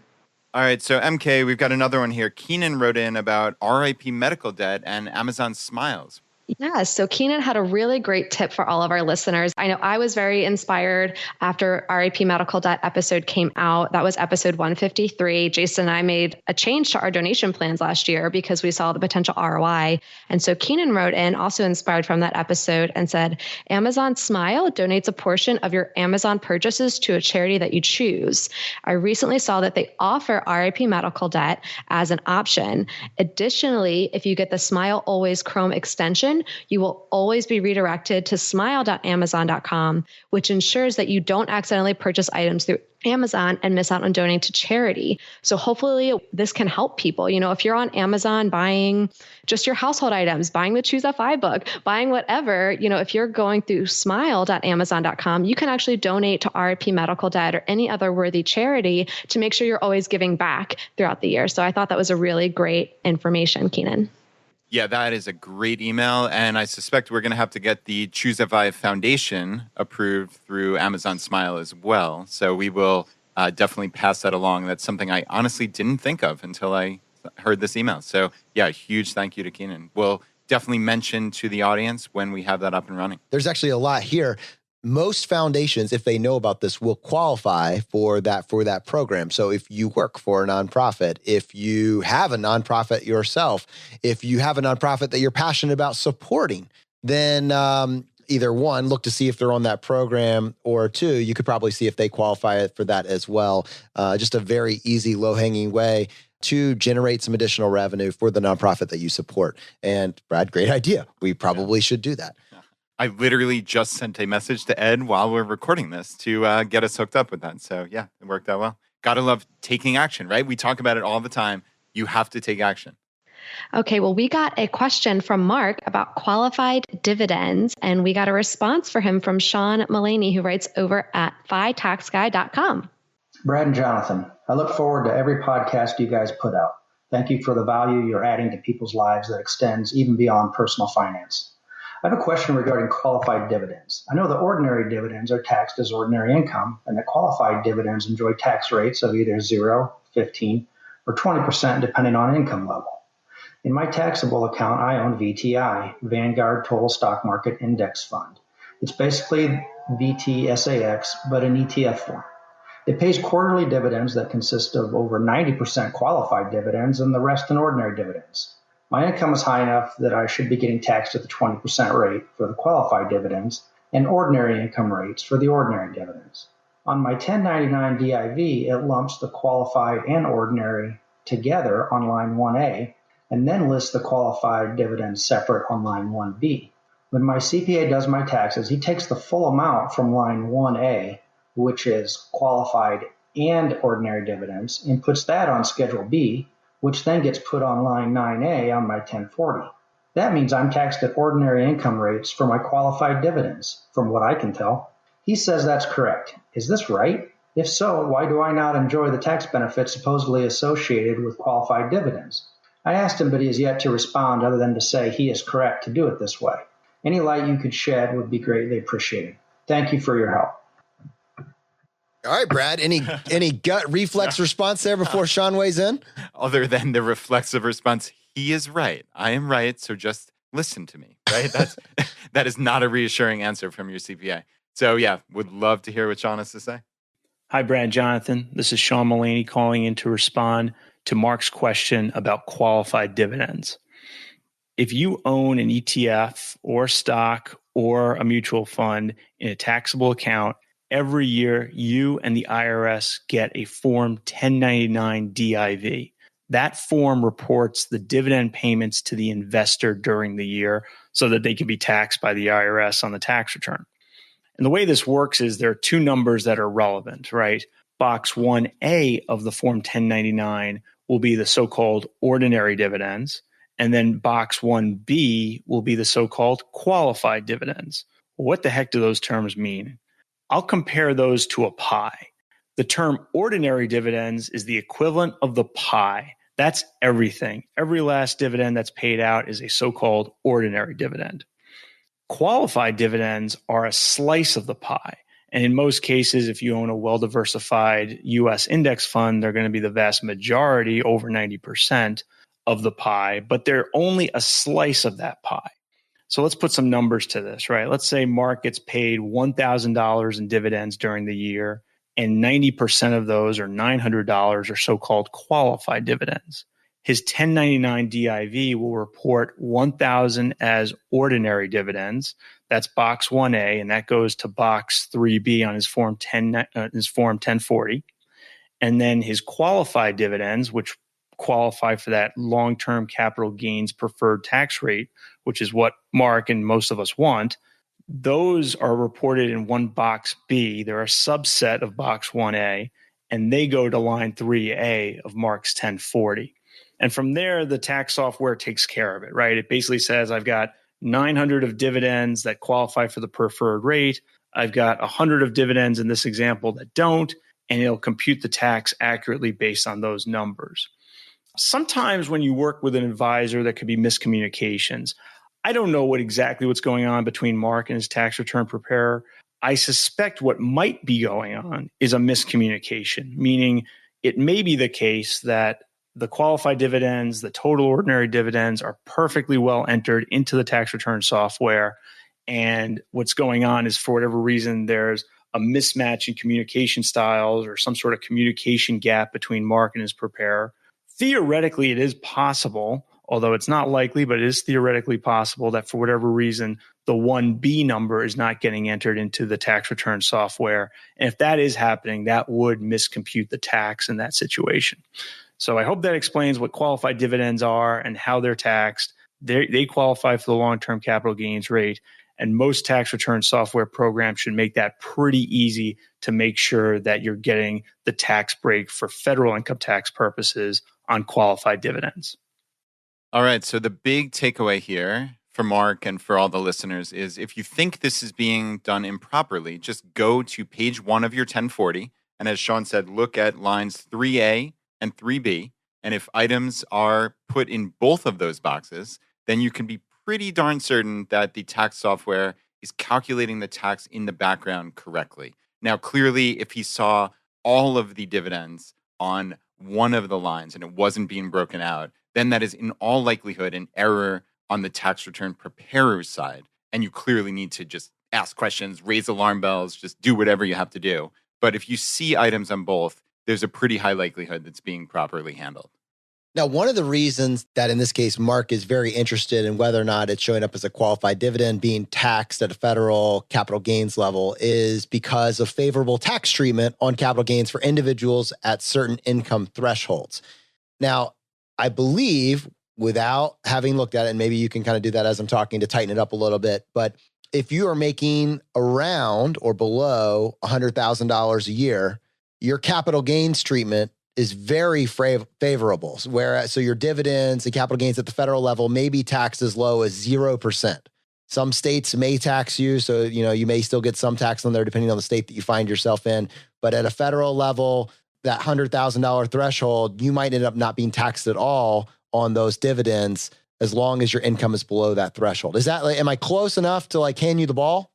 All right, so MK, we've got another one here. Keenan wrote in about RIP medical debt and Amazon Smiles. Yeah, so Keenan had a really great tip for all of our listeners. I know I was very inspired after RIP Medical Debt episode came out. That was episode 153. Jason and I made a change to our donation plans last year because we saw the potential ROI. And so Keenan wrote in, also inspired from that episode, and said, Amazon Smile donates a portion of your Amazon purchases to a charity that you choose. I recently saw that they offer RIP Medical Debt as an option. Additionally, if you get the Smile Always Chrome extension, you will always be redirected to smile.amazon.com, which ensures that you don't accidentally purchase items through Amazon and miss out on donating to charity. So hopefully this can help people. You know, if you're on Amazon buying just your household items, buying the Choose FI book, buying whatever, you know, if you're going through smile.amazon.com, you can actually donate to RIP Medical Debt or any other worthy charity to make sure you're always giving back throughout the year. So I thought that was a really great information, Keenan. Yeah, that is a great email. And I suspect we're going to have to get the Choose FI Foundation approved through Amazon Smile as well. So we will definitely pass that along. That's something I honestly didn't think of until I heard this email. So yeah, huge thank you to Keenan. We'll definitely mention to the audience when we have that up and running. There's actually a lot here. Most foundations, if they know about this, will qualify for that program. So if you work for a nonprofit, if you have a nonprofit yourself, if you have a nonprofit that you're passionate about supporting, then either one, look to see if they're on that program, or two, you could probably see if they qualify for that as well. Just a very easy, low-hanging way to generate some additional revenue for the nonprofit that you support. And Brad, great idea. We probably should do that. I literally just sent a message to Ed while we're recording this to get us hooked up with that. So yeah, it worked out well. Gotta love taking action, right? We talk about it all the time. You have to take action. Okay, well, we got a question from Mark about qualified dividends, and we got a response for him from Sean Mullaney, who writes over at FiTaxGuy.com. Brad and Jonathan, I look forward to every podcast you guys put out. Thank you for the value you're adding to people's lives that extends even beyond personal finance. I have a question regarding qualified dividends. I know that ordinary dividends are taxed as ordinary income, and that qualified dividends enjoy tax rates of either 0, 15, or 20% depending on income level. In my taxable account, I own VTI, Vanguard Total Stock Market Index Fund. It's basically VTSAX, but in ETF form. It pays quarterly dividends that consist of over 90% qualified dividends and the rest in ordinary dividends. My income is high enough that I should be getting taxed at the 20% rate for the qualified dividends and ordinary income rates for the ordinary dividends. On my 1099 DIV, it lumps the qualified and ordinary together on line 1A and then lists the qualified dividends separate on line 1B. When my CPA does my taxes, he takes the full amount from line 1A, which is qualified and ordinary dividends, and puts that on Schedule B, which then gets put on line 9A on my 1040. That means I'm taxed at ordinary income rates for my qualified dividends, from what I can tell. He says that's correct. Is this right? If so, why do I not enjoy the tax benefits supposedly associated with qualified dividends? I asked him, but he has yet to respond other than to say he is correct to do it this way. Any light you could shed would be greatly appreciated. Thank you for your help. All right, Brad, any gut reflex response there before Sean weighs in? Other than the reflexive response, he is right. I am right, so just listen to me, right? That is not a reassuring answer from your CPA. So yeah, would love to hear what Sean has to say. Hi, Brad, Jonathan. This is Sean Mullaney calling in to respond to Mark's question about qualified dividends. If you own an ETF or stock or a mutual fund in a taxable account, every year you and the IRS get a Form 1099 DIV. That form reports the dividend payments to the investor during the year so that they can be taxed by the IRS on the tax return. And the way this works is there are two numbers that are relevant, right? Box 1A of the Form 1099 will be the so-called ordinary dividends, and then box 1B will be the so-called qualified dividends. What the heck do those terms mean? I'll compare those to a pie. The term ordinary dividends is the equivalent of the pie. That's everything. Every last dividend that's paid out is a so-called ordinary dividend. Qualified dividends are a slice of the pie. And in most cases, if you own a well-diversified U.S. index fund, they're going to be the vast majority, over 90% of the pie, but they're only a slice of that pie. So let's put some numbers to this, right? Let's say Mark gets paid $1,000 in dividends during the year, and 90% of those, or $900, are so-called qualified dividends. His 1099 DIV will report 1,000 as ordinary dividends. That's box 1A, and that goes to box 3B on his Form 1040. And then his qualified dividends, which qualify for that long-term capital gains preferred tax rate, which is what Mark and most of us want, those are reported in one box B. They're a subset of box 1A, and they go to line 3A of Mark's 1040. And from there, the tax software takes care of it, right? It basically says, I've got 900 of dividends that qualify for the preferred rate. I've got 100 of dividends in this example that don't, and it'll compute the tax accurately based on those numbers. Sometimes when you work with an advisor, there could be miscommunications. I don't know exactly what's going on between Mark and his tax return preparer. I suspect what might be going on is a miscommunication, meaning it may be the case that the qualified dividends, the total ordinary dividends are perfectly well entered into the tax return software. And what's going on is, for whatever reason, there's a mismatch in communication styles or some sort of communication gap between Mark and his preparer. Theoretically, it is possible, although it's not likely, but it is theoretically possible that for whatever reason, the 1B number is not getting entered into the tax return software. And if that is happening, that would miscompute the tax in that situation. So I hope that explains what qualified dividends are and how they're taxed. They qualify for the long-term capital gains rate, and most tax return software programs should make that pretty easy to make sure that you're getting the tax break for federal income tax purposes on qualified dividends. All right. So the big takeaway here for Mark and for all the listeners is, if you think this is being done improperly, just go to page 1 of your 1040. And as Sean said, look at lines 3A and 3B. And if items are put in both of those boxes, then you can be pretty darn certain that the tax software is calculating the tax in the background correctly. Now, clearly, if he saw all of the dividends on one of the lines and it wasn't being broken out, then that is in all likelihood an error on the tax return preparer's side. And you clearly need to just ask questions, raise alarm bells, just do whatever you have to do. But if you see items on both, there's a pretty high likelihood that's being properly handled. Now, one of the reasons that in this case, Mark is very interested in whether or not it's showing up as a qualified dividend being taxed at a federal capital gains level is because of favorable tax treatment on capital gains for individuals at certain income thresholds. Now, I believe, without having looked at it, and maybe you can kind of do that as I'm talking to tighten it up a little bit, but if you are making around or below $100,000 a year, your capital gains treatment is very favorable. Whereas, so your dividends and capital gains at the federal level may be taxed as low as 0%. Some states may tax you, so you may still get some tax on there depending on the state that you find yourself in. But at a federal level, that $100,000 threshold, you might end up not being taxed at all on those dividends as long as your income is below that threshold. Is that, am I close enough to hand you the ball?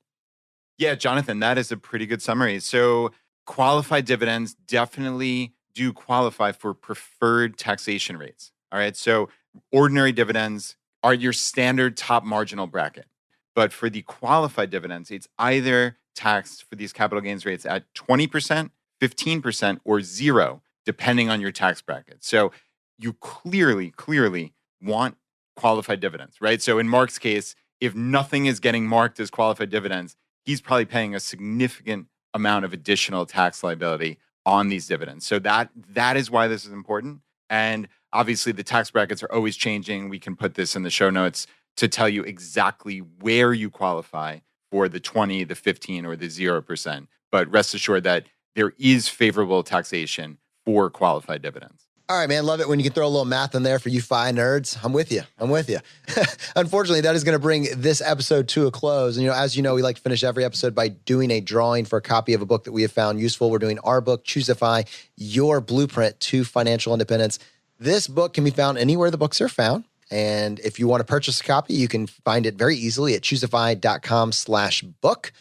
Yeah, Jonathan, that is a pretty good summary. So qualified dividends definitely do qualify for preferred taxation rates. All right. So ordinary dividends are your standard top marginal bracket. But for the qualified dividends, it's either taxed for these capital gains rates at 20%, 15%, or 0, depending on your tax bracket. So you clearly want qualified dividends, right? So in Mark's case, if nothing is getting marked as qualified dividends, he's probably paying a significant amount of additional tax liability on these dividends. So that is why this is important. And obviously the tax brackets are always changing. We can put this in the show notes to tell you exactly where you qualify for the 20, the 15, or the 0%. But rest assured that there is favorable taxation for qualified dividends. All right, man. Love it when you can throw a little math in there for you FI nerds. I'm with you. Unfortunately, that is going to bring this episode to a close. And, as you know, we like to finish every episode by doing a drawing for a copy of a book that we have found useful. We're doing our book, Choose FI, Your Blueprint to Financial Independence. This book can be found anywhere the books are found. And if you want to purchase a copy, you can find it very easily at choosefi.com/book.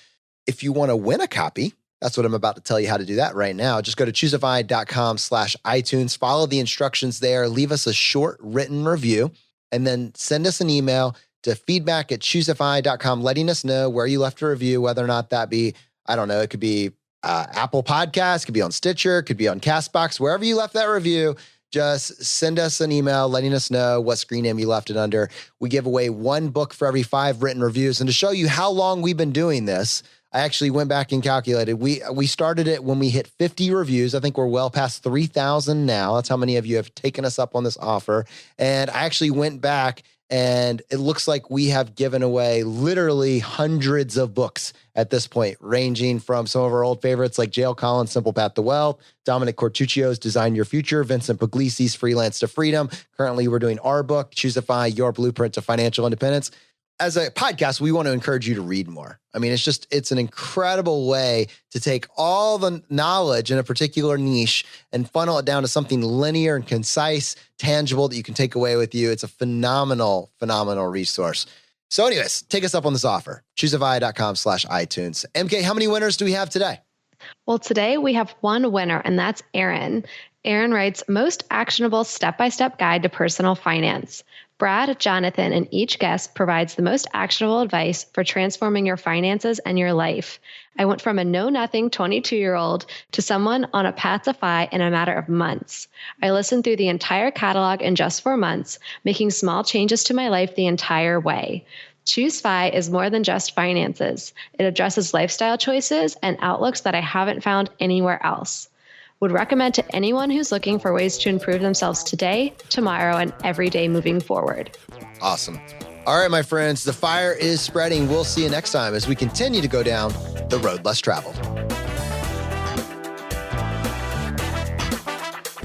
If you want to win a copy, that's what I'm about to tell you how to do that right now. Just go to choosefi.com/iTunes, follow the instructions there, leave us a short written review, and then send us an email to feedback@choosefi.com, letting us know where you left a review, whether or not that be, I don't know, it could be Apple Podcasts, could be on Stitcher, could be on CastBox, wherever you left that review. Just send us an email letting us know what screen name you left it under. We give away one book for every 5 written reviews. And to show you how long we've been doing this, I actually went back and calculated. We started it when we hit 50 reviews. I think we're well past 3,000 now. That's how many of you have taken us up on this offer. And I actually went back, and it looks like we have given away literally hundreds of books at this point, ranging from some of our old favorites like Jail Collins' Simple Path to Wealth, Dominic Cortuccio's Design Your Future, Vincent Puglisi's Freelance to Freedom. Currently, we're doing our book, Choose FI, Your Blueprint to Financial Independence. As a podcast, we want to encourage you to read more. I mean, it's an incredible way to take all the knowledge in a particular niche and funnel it down to something linear and concise, tangible that you can take away with you. It's a phenomenal resource. So anyways, take us up on this offer. choosefi.com/iTunes. MK, how many winners do we have today? Well, today we have one winner, and that's Aaron. Aaron writes, most actionable step-by-step guide to personal finance. Brad, Jonathan, and each guest provides the most actionable advice for transforming your finances and your life. I went from a know-nothing 22-year-old to someone on a path to FI in a matter of months. I listened through the entire catalog in just 4 months, making small changes to my life the entire way. Choose FI is more than just finances. It addresses lifestyle choices and outlooks that I haven't found anywhere else. Would recommend to anyone who's looking for ways to improve themselves today, tomorrow, and every day moving forward. Awesome. All right, my friends, the fire is spreading. We'll see you next time as we continue to go down the road less traveled.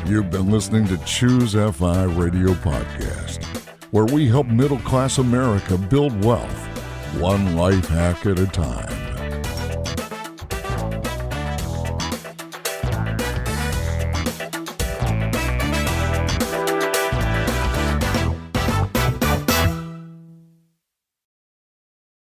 You've been listening to Choose FI Radio Podcast, where we help middle-class America build wealth, one life hack at a time.